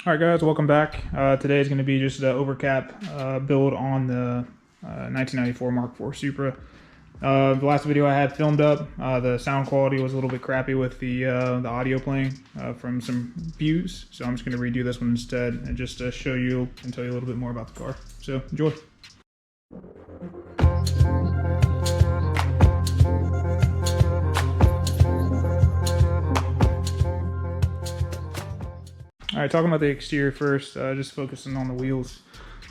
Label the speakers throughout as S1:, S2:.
S1: Alright guys, welcome back. Today is going to be just an overcap build on the 1994 Mark IV Supra. The last video I had filmed up, the sound quality was a little bit crappy with the audio playing from some views, so I'm just going to redo this one instead and just show you and tell you a little bit more about the car. So enjoy. Alright, talking about the exterior first, just focusing on the wheels.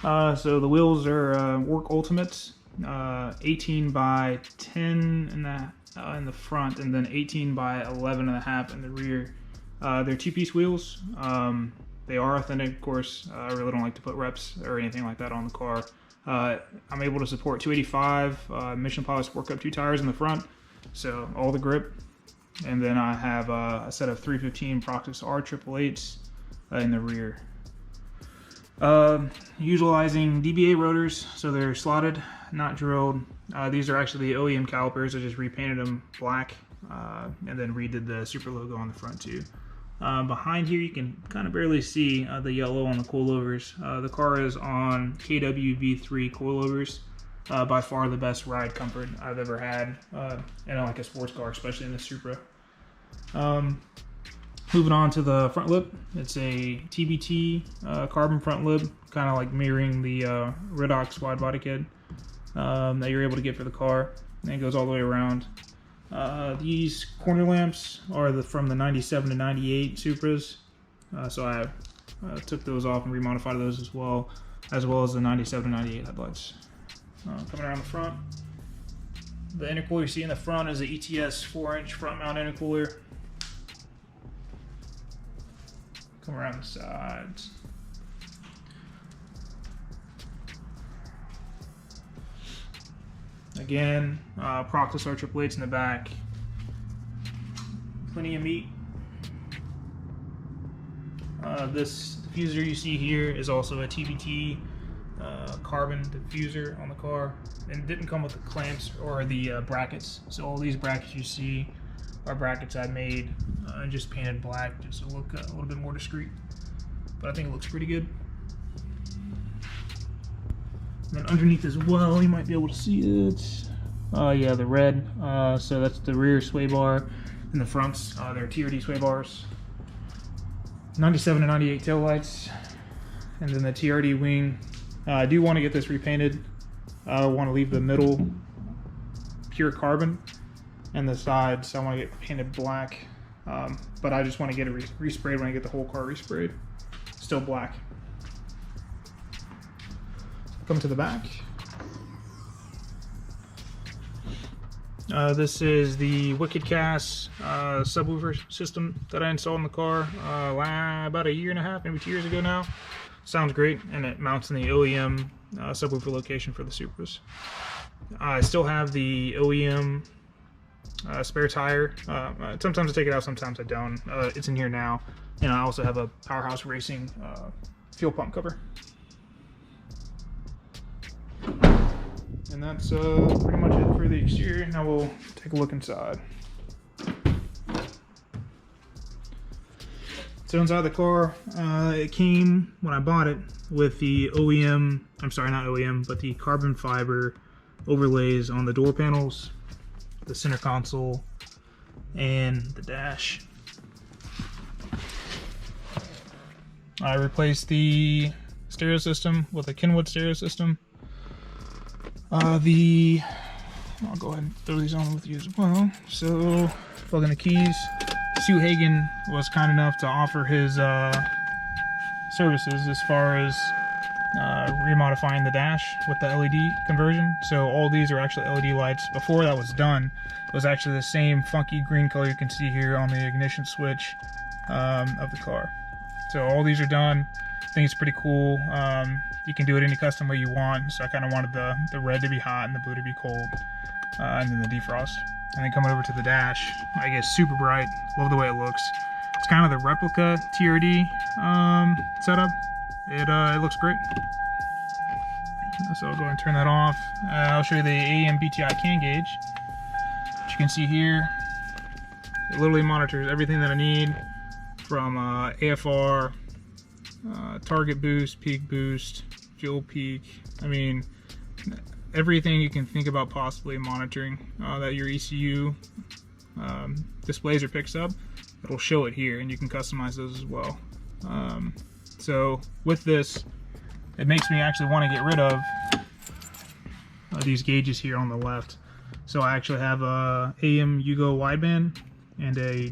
S1: So the wheels are Work Ultimates, 18 by 10 in the front, and then 18 by 11.5 in the rear. They're two-piece wheels. They are authentic, of course. I really don't like to put reps or anything like that on the car. I'm able to support 285 Mission Pilot Sport Cup 2 tires in the front, so all the grip. And then I have a set of 315 Proxys R 888s in the rear. Utilizing DBA rotors, so they're slotted, not drilled. These are actually the OEM calipers. I just repainted them black and then redid the Supra logo on the front too. Behind here you can kind of barely see the yellow on the coilovers. The car is on KW V3 coilovers. By far the best ride comfort I've ever had in like a sports car, especially in the Supra. Moving on to the front lip, it's a TBT carbon front lip, kind of like mirroring the Redox wide body kit that you're able to get for the car, and it goes all the way around. These corner lamps are from the 97 to 98 Supras, so I took those off and remodified those as well as the 97 to 98 headlights. Coming around the front, the intercooler you see in the front is the ETS 4-inch front mount intercooler. Come around the sides. Again, Proxys R 888s in the back. Plenty of meat. This diffuser you see here is also a TBT carbon diffuser on the car, and it didn't come with the clamps or the brackets. So all these brackets you see are brackets I made and just painted black just to look a little bit more discreet, but I think it looks pretty good. And then underneath as well, you might be able to see it. Yeah, the red. So that's the rear sway bar, and the fronts, they're TRD sway bars. 97 to 98 tail lights, and then the TRD wing. I do want to get this repainted. I want to leave the middle pure carbon, and the sides I want to get painted black, but I just want to get it resprayed when I get the whole car resprayed. Still black. Come to the back. This is the Wicked Cast subwoofer system that I installed in the car about a year and a half, maybe 2 years ago now. Sounds great, and it mounts in the OEM subwoofer location for the Supras. I still have the OEM spare tire. Sometimes I take it out, sometimes I don't. It's in here now, and I also have a Powerhouse Racing fuel pump cover. And that's pretty much it for the exterior. Now we'll take a look inside. So inside the car, it came, when I bought it, with the OEM, I'm sorry, not OEM, but the carbon fiber overlays on the door panels, the center console, and the dash. I replaced the stereo system with a Kenwood stereo system. I'll go ahead and throw these on with you as well. So, plug in the keys. Sue Hagen was kind enough to offer his services as far as remodifying the dash with the LED conversion. So all these are actually LED lights. Before that was done, it was actually the same funky green color you can see here on the ignition switch of the car. So all these are done. I think it's pretty cool. You can do it any custom way you want. So I kind of wanted the red to be hot and the blue to be cold, and then the defrost. And then coming over to the dash, I guess super bright. Love the way it looks. It's kind of the replica TRD setup. It looks great. So I'll go ahead and turn that off. I'll show you the AM BTI CAN gauge. As you can see here, it literally monitors everything that I need, from AFR, target boost, peak boost, fuel peak. I mean, everything you can think about possibly monitoring that your ECU displays or picks up, it'll show it here, and you can customize those as well. So with this, it makes me actually want to get rid of these gauges here on the left. So I actually have a AM UGO wideband and a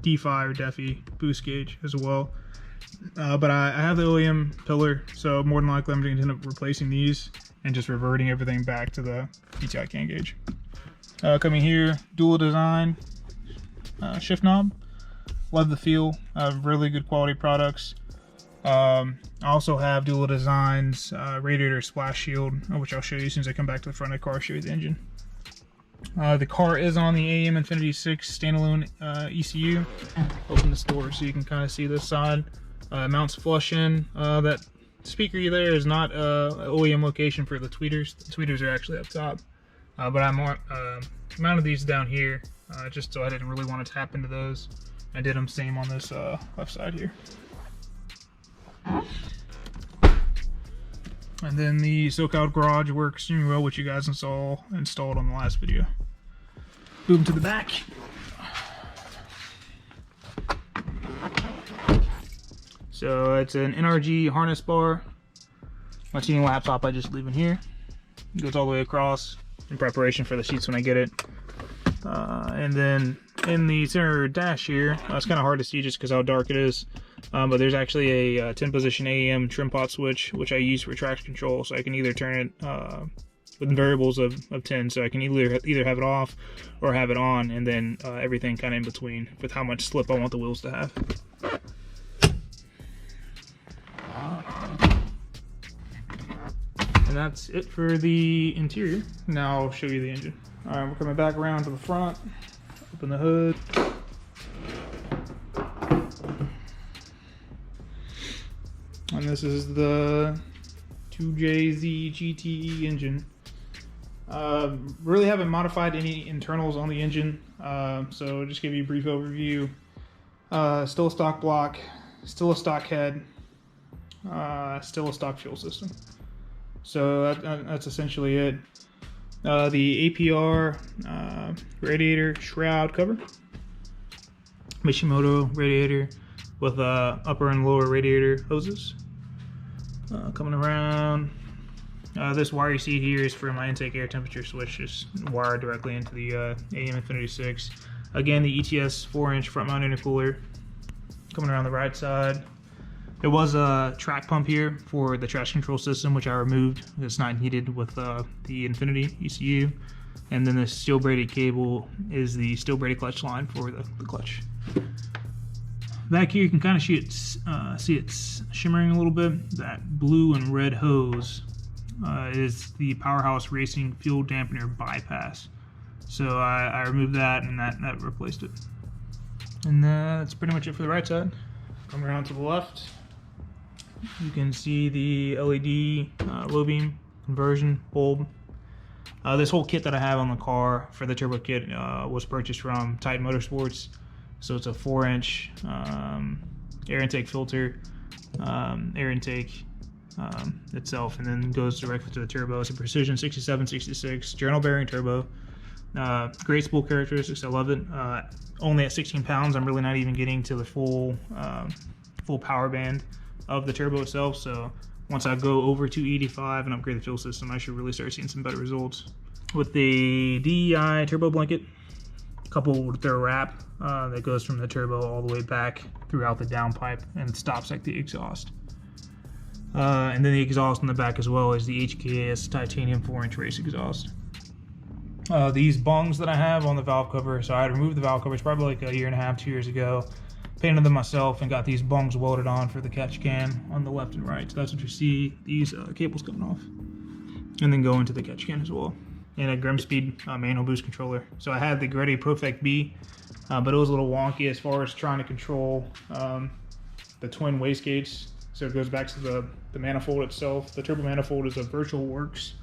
S1: DeFi or DeFi boost gauge as well. But I have the OEM pillar, so more than likely I'm going to end up replacing these and just reverting everything back to the PTI can gauge. Coming here, dual design shift knob. Love the feel. Really good quality products. I also have dual designs radiator splash shield, which I'll show you as soon as I come back to the front of the car, show you the engine. The car is on the AM Infinity 6 standalone ECU. Open this door so you can kind of see this side. Mounts flush in. That speaker there is not an OEM location for the tweeters. The tweeters are actually up top. But I mounted these down here just so I didn't really want to tap into those. I did them same on this left side here. And then the SoCal garage works extremely well, which you guys installed on the last video. Boom to the back. So it's an NRG harness bar. My tuning laptop I just leave in here. It goes all the way across in preparation for the seats when I get it. And then in the center dash here, it's kind of hard to see just because how dark it is. But there's actually a 10 position AM trim pot switch, which I use for traction control. So I can either turn it with variables of 10. So I can either have it off or have it on, and then everything kind of in between with how much slip I want the wheels to have. And that's it for the interior. Now I'll show you the engine. All right, we're coming back around to the front. Open the hood. And this is the 2JZ GTE engine. Really haven't modified any internals on the engine, so just give you a brief overview. Still a stock block, still a stock head, still a stock fuel system. So that's essentially it. The APR radiator shroud cover, Mishimoto radiator with upper and lower radiator hoses. Coming around, this wire you see here is for my intake air temperature switch, just wired directly into the AM Infinity 6. Again, the ETS 4-inch front mount intercooler. Coming around the right side, there was a track pump here for the traction control system, which I removed. It's not needed with the Infinity ECU. And then the steel braided cable is the steel braided clutch line for the clutch. Back here you can kind of see it's shimmering a little bit. That blue and red hose is the Powerhouse Racing fuel dampener bypass. So I removed that, and that replaced it. And that's pretty much it for the right side. Come around to the left. You can see the LED low beam conversion bulb. This whole kit that I have on the car for the turbo kit was purchased from Titan Motorsports. So it's a 4-inch air intake filter, air intake itself, and then goes directly to the turbo. It's a Precision 6766 journal bearing turbo. Great spool characteristics, I love it. Only at 16 pounds, I'm really not even getting to the full power band of the turbo itself. So once I go over 285 and upgrade the fuel system, I should really start seeing some better results. With the DEI turbo blanket, coupled with their wrap that goes from the turbo all the way back throughout the downpipe and stops at the exhaust. And then the exhaust in the back as well is the HKS titanium 4-inch race exhaust. These bungs that I have on the valve cover, so I had removed the valve covers probably like a year and a half, 2 years ago. Painted them myself and got these bungs welded on for the catch can on the left and right. So that's what you see, these cables coming off. And then go into the catch can as well. And a Grimspeed manual boost controller. So I had the Greddy Profect B, but it was a little wonky as far as trying to control the twin wastegates. So it goes back to the manifold itself. The turbo manifold is a Virtual Works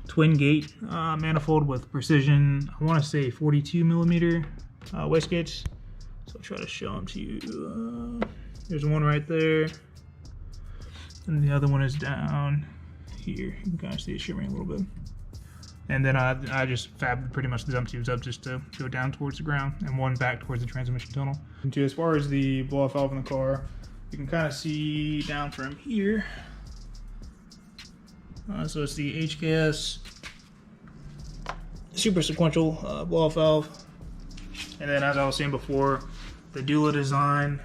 S1: twin gate manifold with precision, I want to say 42 millimeter wastegates. So I'll try to show them to you. There's one right there. and the other one is down here. You can kind of see it shimmering a little bit. And then I just fabbed pretty much the dump tubes up just to go down towards the ground, and one back towards the transmission tunnel. And as far as the blow-off valve in the car, you can kind of see down from here. So it's the HKS Supra sequential blow-off valve. And then, as I was saying before, the Dula design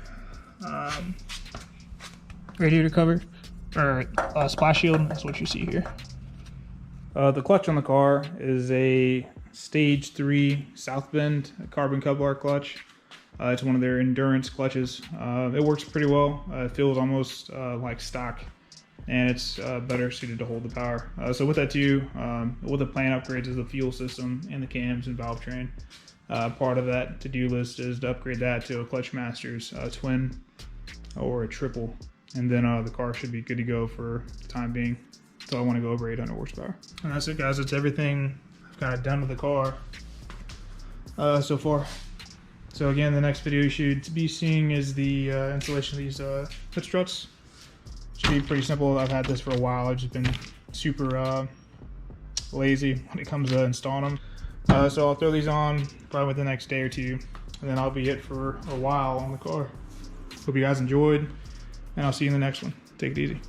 S1: radiator cover, or splash shield, that's what you see here. The clutch on the car is a Stage 3 South Bend carbon Kevlar clutch. It's one of their endurance clutches. It works pretty well. It feels almost like stock, and it's better suited to hold the power. So with that too, with the plan upgrades is the fuel system and the cams and valve train. Part of that to-do list is to upgrade that to a Clutch Masters twin or a triple, and then the car should be good to go for the time being. So I want to go over 800 horsepower. And that's it, guys. That's everything I've kind of done with the car so far. So again, the next video you should be seeing is the installation of these foot struts. Should be pretty simple. I've had this for a while. I've just been super lazy when it comes to installing them. So I'll throw these on probably within the next day or two, and then I'll be it for a while on the car. Hope you guys enjoyed, and I'll see you in the next one. Take it easy.